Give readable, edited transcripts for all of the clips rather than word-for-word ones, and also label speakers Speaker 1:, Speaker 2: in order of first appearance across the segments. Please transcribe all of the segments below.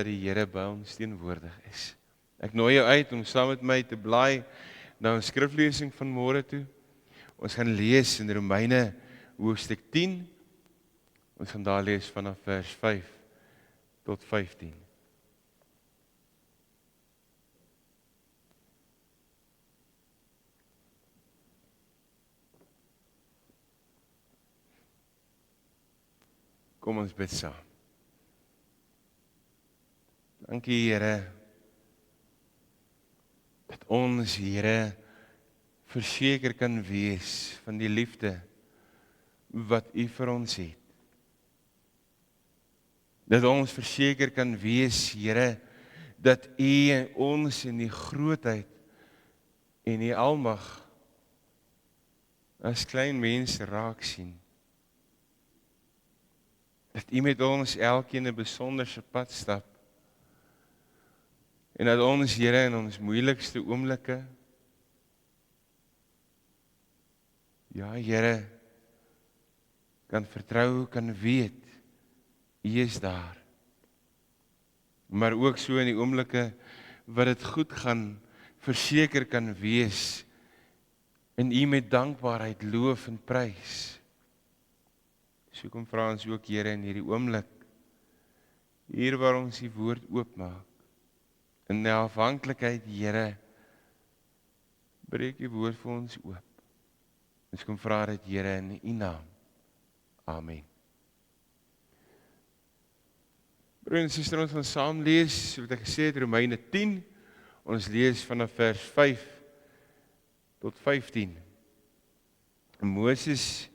Speaker 1: dat die Here by ons teenwoordig is. Ek nooi jou uit om saam met my te blaai na 'n skriflesing van môre toe. Ons gaan lees in Romeine hoofstuk 10. Ons gaan daar lees vanaf vers 5 tot 15. Kom ons bid saam. Dankie Here, dat ons Here verseker kan wees van die liefde wat U vir ons het. Dat ons verseker kan wees, Here, dat U ons in die grootheid en die almag as klein mense raak sien. Dat U met ons elkeen 'n besonderse pad stap. En dat ons, Here, in ons moeilikste oomblikke, ja, Here, kan vertrou, kan weet, U is daar. Maar ook so in die oomblikke wat dit goed gaan, verseker kan wees, en U met dankbaarheid loof en prys. So kom vra ons ook, Here, in hierdie oomblik, hier waar ons die woord oopmaak, in die afhanklikheid, Here, breek die woord vir ons oop. Ons kom vra dit, Here, in U naam. Amen. Broer en suster, ons gaan saam lees, wat ek gesê het, Romeine 10. Ons lees vanaf vers 5 tot 15. Moses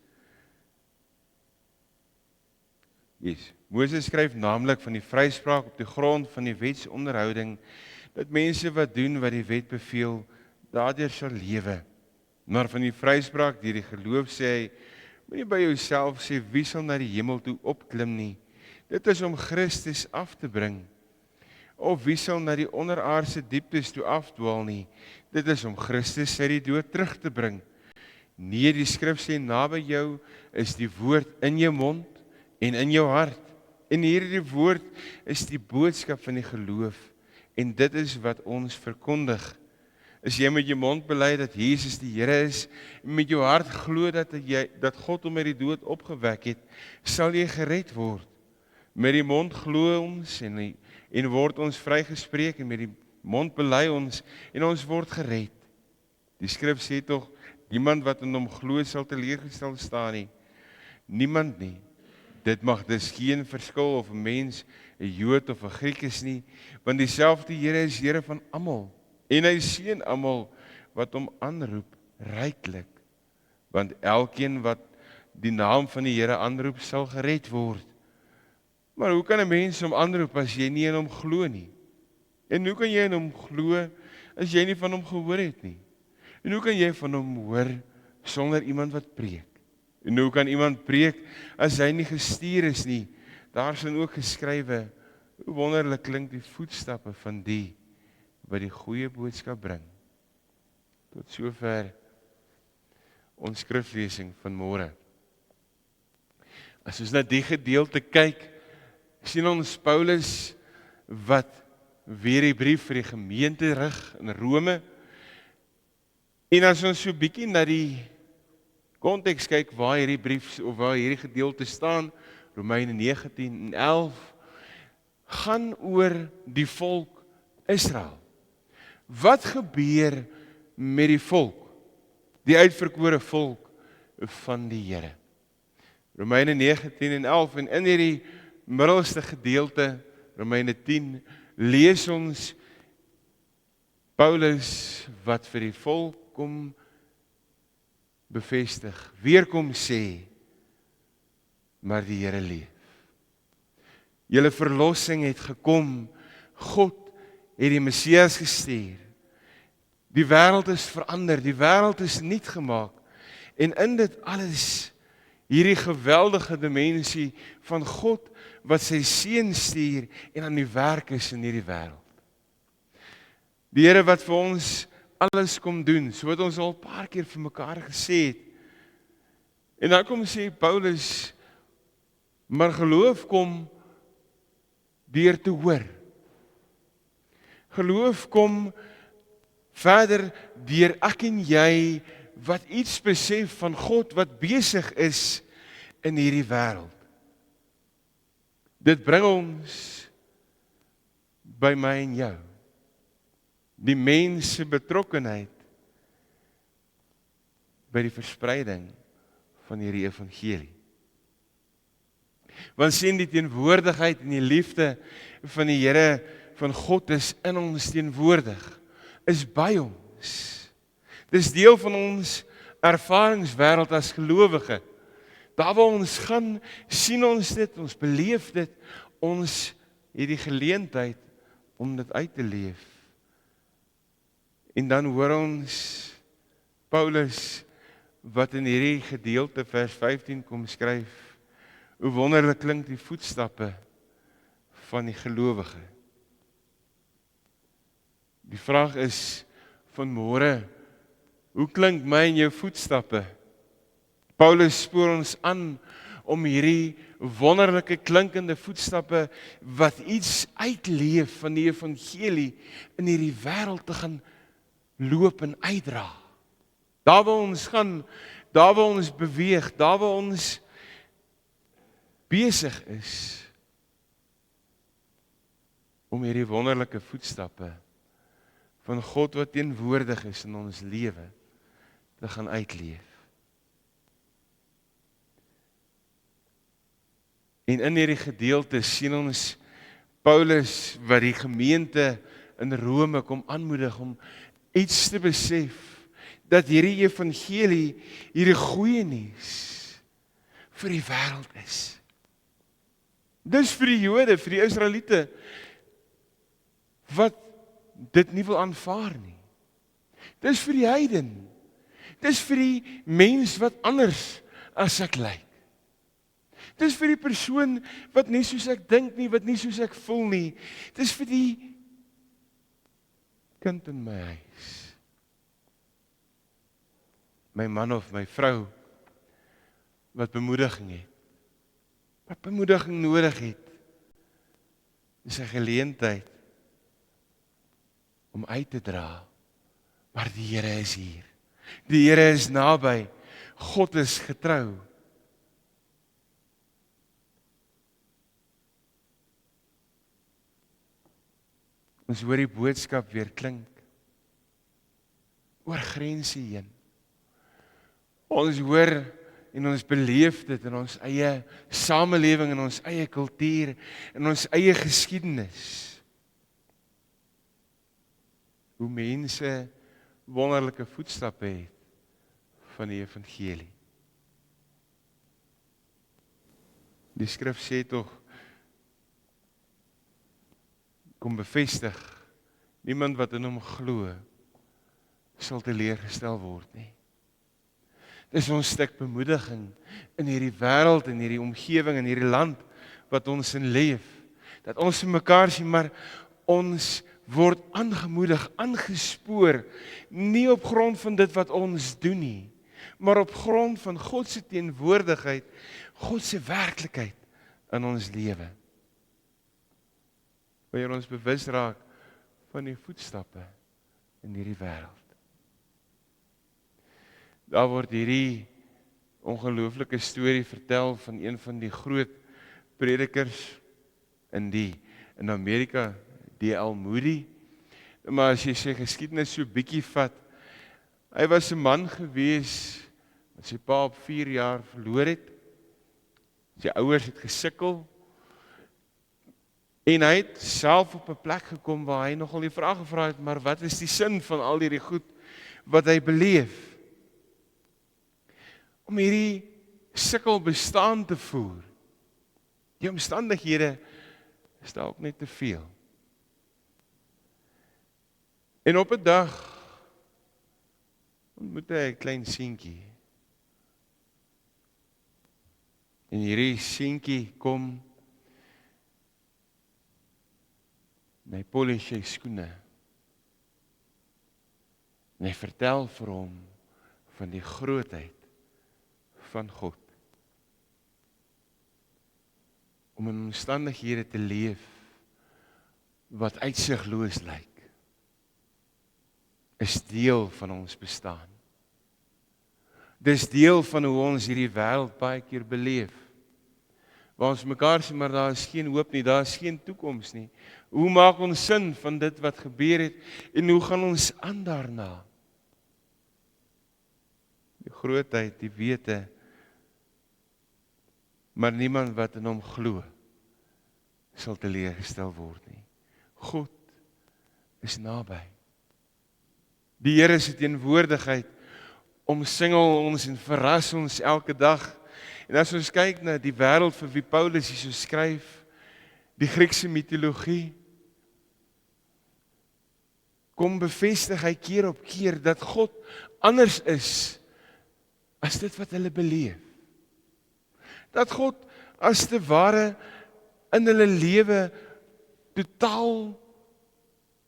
Speaker 1: skryf naamlik van die vryspraak op die grond van die wetsonderhouding, dat mense wat doen wat die wet beveel, daardeur sal lewe. Maar van die vryspraak deur die geloof sê hy, moenie by jouself sê, wie sal na die hemel toe opklim nie? Dit is om Christus af te bring. Of wie sal na die onderaardse dieptes toe afdwaal nie? Dit is om Christus uit die dood terug te bring. Nee, die skrif sê, naby jou is die woord in jou mond en in jou hart. En hierdie woord is die boodskap van die geloof. En dit is wat ons verkondig. As jy met jou mond bely dat Jesus die Here is, en met jou hart glo dat God hom uit die dood opgewek het, sal jy gered word. Met die mond glo ons en word ons vrygespreek, en met die mond bely ons en ons word gered. Die skrif sê tog, niemand wat in hom glo sal teleurgestel staan nie. Niemand nie. Dit mag dus geen verskil of 'n mens 'n Jood of 'n Griek is nie, want dieselfde Here is Here van almal. En hy seën almal wat hom aanroep ryklik. Want elkeen wat die naam van die Here aanroep, sal gered word. Maar hoe kan 'n mens hom aanroep as jy nie in hom glo nie? En hoe kan jy in hom glo as jy nie van hom gehoor het nie? En hoe kan jy van hom hoor sonder iemand wat preek? En hoe kan iemand preek as hy nie gestuur is nie? Daar is ook geskrywe, hoe wonderlik klink die voetstappe van die wat die goeie boodskap bring. Tot sover ons skriflesing van môre. As ons na die gedeelte kyk, sien ons Paulus wat weer die brief vir die gemeente rig in Rome. En as ons so bietjie na die konteks kyk waar hierdie brief of waar hierdie gedeelte staan, Romeine 19 en 11, gaan oor die volk Israel. Wat gebeur met die volk, die uitverkore volk van die Here? Romeine 19 en 11, en in hierdie middelste gedeelte, Romeine 10, lees ons Paulus wat vir die volk kom bevestig, weer kom sê, maar die Here leef. Julle verlossing het gekom, God het die Messias gestuur. Die wêreld is verander, die wêreld is nuut gemaak. En in dit alles, hierdie geweldige dimensie van God, wat sy seun stuur en aan die werk is in hierdie wêreld. Die Here wat vir ons alles kom doen, so wat ons al 'n paar keer vir mekaar gesê het. En dan kom sê Paulus, maar geloof kom deur te hoor. Geloof kom verder deur ek en jy wat iets besef van God wat besig is in hierdie wêreld. Dit bring ons by my en jou. Die mens se betrokkenheid by die verspreiding van hierdie evangelie. Want sien die teenwoordigheid en die liefde van die Here van God is in ons teenwoordig, is by ons. Dis deel van ons ervaringswêreld as gelowige. Daar waar ons gaan, sien ons dit, ons beleef dit, ons het die geleentheid om dit uit te leef. En dan hoor ons Paulus wat in hierdie gedeelte vers 15 kom skryf, hoe wonderlik klink die voetstappe van die gelowige. Die vraag is vanmôre, hoe klink my en jou voetstappe? Paulus spoor ons aan om hierdie wonderlike klinkende voetstappe wat iets uitleef van die evangelie in hierdie wêreld te gaan loop en uitdra. Daar waar ons gaan, daar waar ons beweeg, daar waar ons besig is om hierdie wonderlike voetstappe van God wat teenwoordig is in ons lewe te gaan uitleef. En in hierdie gedeelte sien ons Paulus wat die gemeente in Rome kom aanmoedig om iets te besef, dat hierdie evangelie, hierdie goeie nuus vir die wêreld is. Dis vir die Jode, vir die Israeliete, wat dit nie wil aanvaar nie. Dis vir die heiden. Dis vir die mens wat anders as ek lyk. Dis vir die persoon wat nie soos ek dink nie, wat nie soos ek voel nie. Dis vir die kind in my huis. My man of my vrou wat bemoediging het. Wat bemoediging nodig het. Dis 'n geleentheid om uit te dra. Maar die Here is hier. Die Here is naby. God is getrou. Ons hoor die boodskap weer klink. Oor grense heen. Ons hoor en ons beleef dit in ons eie samelewing, in ons eie kultuur, in ons eie geskiedenis. Hoe mense wonderlike voetstappe het van die evangelie. Die skrif sê tog, kom bevestig, niemand wat in hom glo, sal teleurgestel word nie. Dis ons stuk bemoediging in hierdie wêreld, in hierdie omgewing, in hierdie land wat ons in leef. Dat ons in mekaar sien, maar ons word aangemoedig, aangespoor, nie op grond van dit wat ons doen nie, maar op grond van God se teenwoordigheid, God se werklikheid in ons lewe. Wanneer ons bewus raak van die voetstappe in hierdie wêreld. Daar word hierdie ongelooflike storie vertel van een van die groot predikers in Amerika, D.L. Moody. Maar as jy sy geskiedenis so bietjie vat, hy was 'n man gewees wat sy pa op 4 jaar verloor het. Sy ouers het gesukkel. En hy het self op 'n plek gekom waar hy nogal die vraag gevra het, maar wat is die sin van al hierdie goed wat hy beleef? Om hierdie sukkel bestaan te voer. Die omstandighede is dalk net te veel. En op 'n dag ontmoet hy 'n klein seentjie. En hierdie seentjie kom en hy polish sy skoene. En hy vertel vir hom van die grootheid van God. Om in omstandighede te leef wat uitsigloos lyk. is deel van ons bestaan. Dis deel van hoe ons hierdie wêreld baie keer beleef. Waar ons mekaar sê, maar daar is geen hoop nie, daar is geen toekoms nie. Hoe maak ons sin van dit wat gebeur het en hoe gaan ons aan daarna? Die grootheid, die wete, maar niemand wat in hom glo, sal teleurgestel word nie. God is naby. Die Here se teenwoordigheid omsingel ons en verras ons elke dag. En as ons kyk na die wêreld vir wie Paulus hierso skryf, die Griekse mitologie, kom bevestig hy keer op keer dat God anders is as dit wat hulle beleef. Dat God as te ware in hulle lewe totaal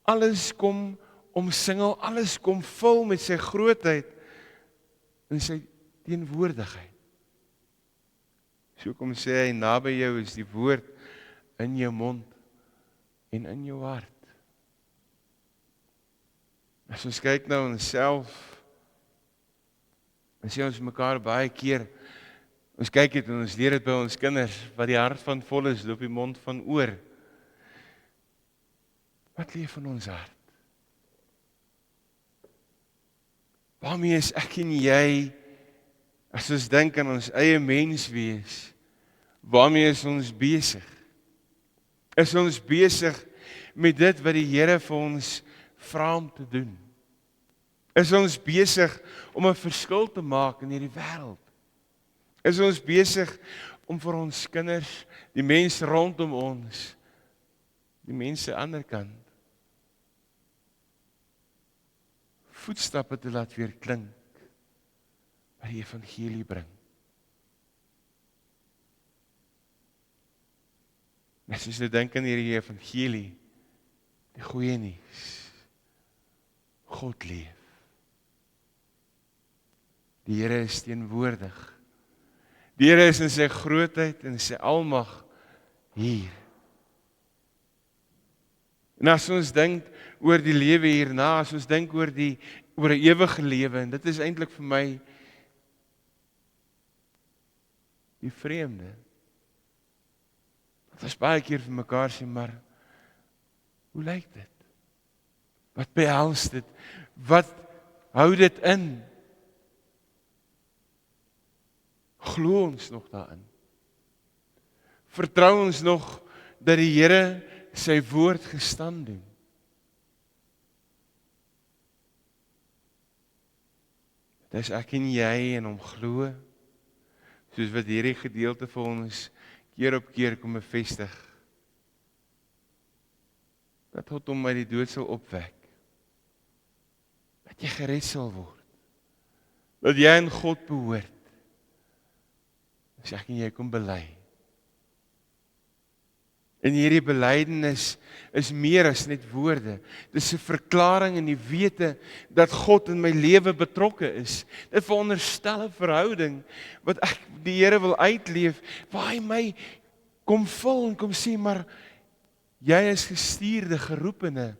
Speaker 1: alles kom omsingel, alles kom vul met sy grootheid en sy teenwoordigheid. So kom sê hy, naby jou is die woord in jou mond en in jou hart. As ons kyk na onsself, dan sê ons mekaar baie keer, ons kyk dit en ons leer dit by ons kinders, wat die hart van vol is, loop die mond van oor. Wat leef in ons hart? Waarmee is ek en jy, as ons dink aan ons eie menswees, waarmee is ons besig? Is ons besig met dit wat die Here vir ons vra om te doen? Is ons besig om 'n verskil te maak in hierdie wêreld? Is ons besig om vir ons kinders, die mense rondom ons, die mense aan die ander kant, voetstappe te laat weer klink, wat die evangelie bring? As jy nou dink aan hierdie evangelie, die goeie nuus, God leef. Die Here is teenwoordig. Die Here is in sy grootheid en sy almag hier. En as ons dink oor die lewe hierna, as ons dink oor 'n ewige lewe, en dit is eintlik vir my die vreemde. Dat ons baie keer vir mekaar sê, maar hoe lyk dit? Wat behels dit? Wat hou dit in? Glo ons nog daarin? Vertrou ons nog dat die Here sy woord gestand doen? Dis ek en jy en hom glo, soos wat hierdie gedeelte vir ons keer op keer kom bevestig, dat God hom uit die dood sal opwek, dat jy gered sal word, dat jy aan God behoort, as ek en jy kom bely. En hierdie belydenis is meer as net woorde. Dis 'n verklaring en die wete dat God in my lewe betrokke is. Dit veronderstel 'n verhouding wat ek die Here wil uitleef, waar hy my kom vul en kom sê, maar jy is gestuurde, geroepene.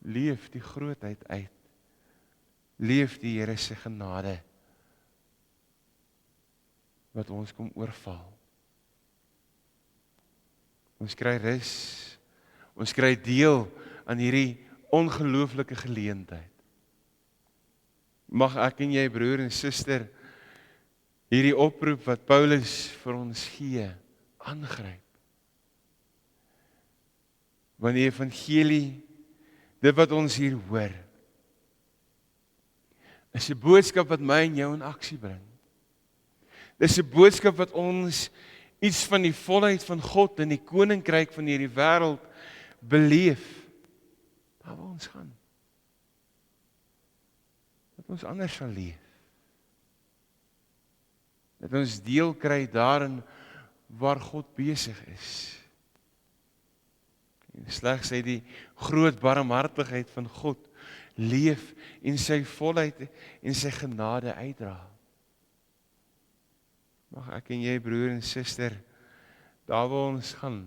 Speaker 1: Leef die grootheid uit. Leef die Here se genade wat ons kom oorval. Ons kry rus, ons kry deel aan hierdie ongelooflike geleentheid. Mag ek en jy, broer en suster, hierdie oproep wat Paulus vir ons gee, aangryp. Want die evangelie, dit wat ons hier hoor, is 'n boodskap wat my en jou in aksie bring. Dis 'n boodskap wat ons iets van die volheid van God in die koninkryk van hierdie wêreld beleef. Daar waar ons gaan. Dat ons anders sal leef. Dat ons deel kry daarin waar God besig is. En slegs uit die groot barmhartigheid van God leef en sy volheid en sy genade uitdra. Mag ek en jy, broer en suster, daar waar ons gaan,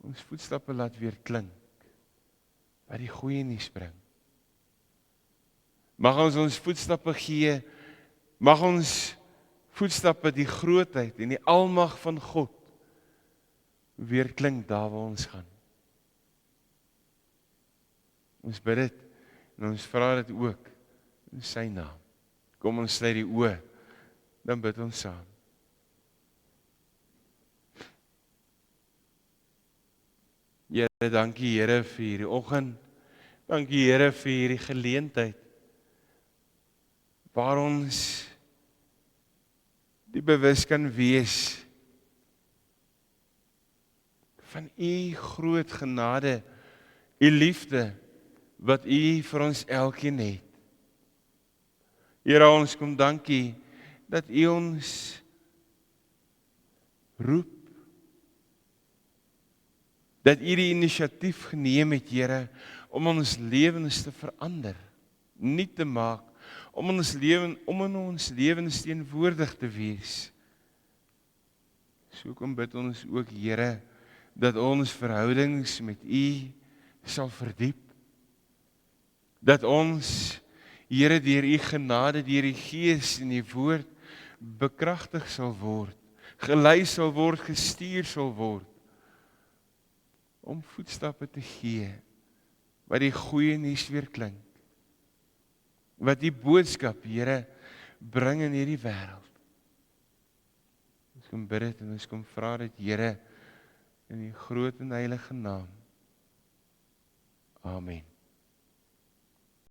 Speaker 1: ons voetstappe laat weer klink wat die goeie nuus bring. Mag ons voetstappe gee, mag ons voetstappe die grootheid en die almag van God weer klink daar waar ons gaan. Ons bid dit en ons vra dit ook in sy naam. Kom ons sluit die oë, dan bid ons saam. Here, dankie Here vir hierdie oggend. Dankie Here vir hierdie geleentheid waar ons die bewus kan wees van u groot genade, u liefde wat u vir ons elkeen het. Here, ons kom dankie dat u ons roep, dat u die inisiatief geneem het, Here, om ons lewens te verander, nuut te maak, om in ons lewens teenwoordig te wees. So kom bid ons ook, Here, dat ons verhoudings met u sal verdiep, dat ons, Here, deur u genade, deur die Gees en die woord bekragtig sal word, gelei sal word, gestuur sal word, om voetstappe te gee, wat die goeie nuus weer klink, wat die boodskap, Here, bring in hierdie wêreld. Ons kom bid dit en ons kom vra dit, Here, in die groot en heilige naam. Amen.